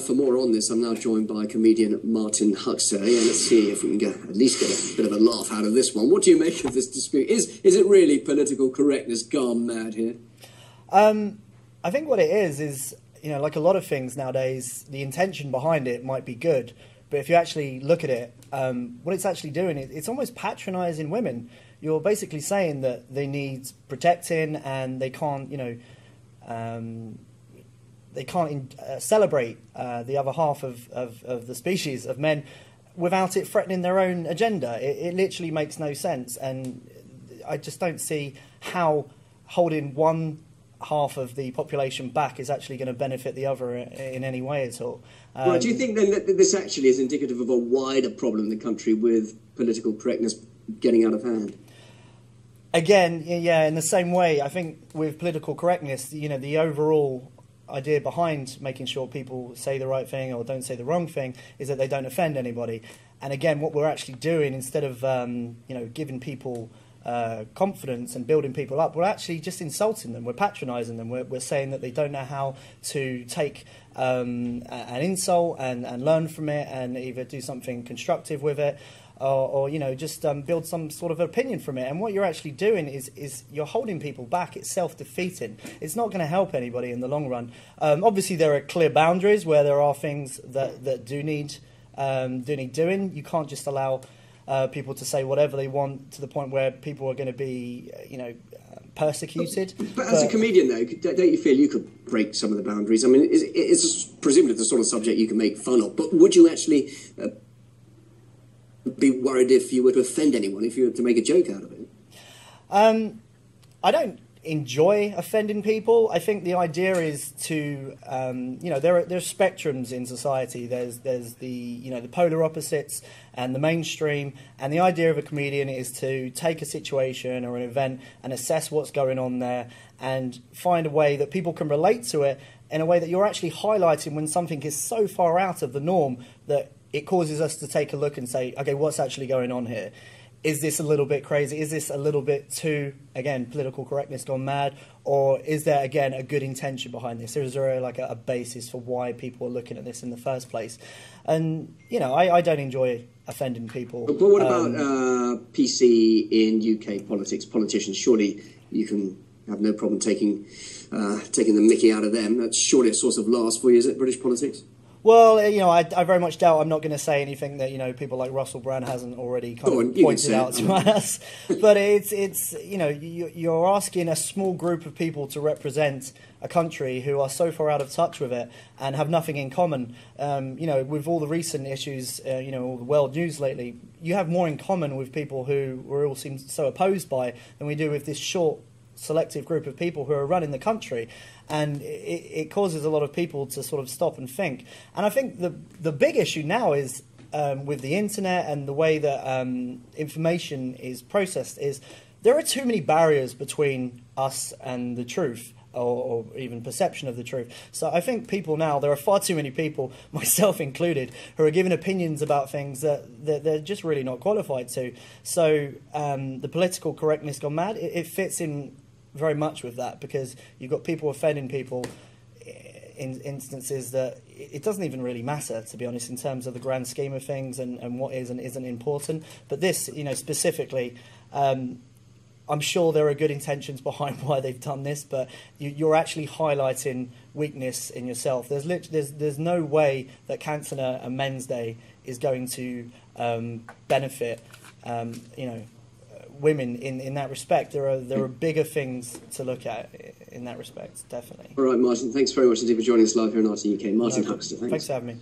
for more on this, I'm now joined by comedian Martin Huxley. And let's see if we can at least get a bit of a laugh out of this one. What do you make of this dispute? Is it really political correctness gone mad here? I think what it is, you know, like a lot of things nowadays, the intention behind it might be good. But if you actually look at it, what it's actually doing, it's almost patronising women. You're basically saying that they need protecting and they can't, you know, they can't celebrate the other half of the species of men without it threatening their own agenda. It literally makes no sense, and I just don't see how holding one half of the population back is actually going to benefit the other in any way at all. Right, do you think then that this actually is indicative of a wider problem in the country with political correctness getting out of hand? Again, yeah, in the same way, I think with political correctness, you know, the overall idea behind making sure people say the right thing or don't say the wrong thing is that they don't offend anybody. And again, what we're actually doing, instead of you know, giving people confidence and building people up, we're actually just insulting them. We're patronising them. We're saying that they don't know how to take an insult and learn from it and either do something constructive with it, or you know, just build some sort of opinion from it. And what you're actually doing is you're holding people back. It's self-defeating. It's not going to help anybody in the long run. Obviously, there are clear boundaries where there are things that do need doing. You can't just allow people to say whatever they want to the point where people are going to be, you know, persecuted. But as a comedian, though, don't you feel you could break some of the boundaries? I mean, it's presumably the sort of subject you can make fun of, but would you actually be worried if you were to offend anyone, if you were to make a joke out of it? I don't enjoy offending people. I think the idea is to, you know, there are spectrums in society. There's the, you know, the polar opposites and the mainstream. And the idea of a comedian is to take a situation or an event and assess what's going on there and find a way that people can relate to it in a way that you're actually highlighting when something is so far out of the norm that it causes us to take a look and say, okay, what's actually going on here? Is this a little bit crazy? Is this a little bit too, again, political correctness gone mad? Or is there, again, a good intention behind this? Is there like a basis for why people are looking at this in the first place? And, you know, I don't enjoy offending people. But what about PC in UK politics? Politicians, surely you can have no problem taking the mickey out of them. That's surely a source of laughs for you, is it, British politics? Well, you know, I very much doubt. I'm not going to say anything that, you know, people like Russell Brand hasn't already kind of pointed out to us. But it's you know, you're asking a small group of people to represent a country who are so far out of touch with it and have nothing in common. You know, with all the recent issues, you know, all the world news lately, you have more in common with people who we all seem so opposed by than we do with this short, selective group of people who are running the country. And it causes a lot of people to sort of stop and think. And I think the big issue now is with the internet and the way that information is processed is there are too many barriers between us and the truth, or even perception of the truth. So I think people now, there are far too many people, myself included, who are giving opinions about things that they're just really not qualified to. So the political correctness gone mad, it fits in very much with that, because you've got people offending people in instances that it doesn't even really matter, to be honest, in terms of the grand scheme of things and what is and isn't important. But this, you know, specifically, I'm sure there are good intentions behind why they've done this, but you're actually highlighting weakness in yourself. There's no way that cancelling a Men's Day is going to benefit, you know, women in that respect. There are bigger things to look at in that respect, definitely. All right, Martin, thanks very much indeed for joining us live here on RT UK. Martin Huxley, thanks. Thanks for having me.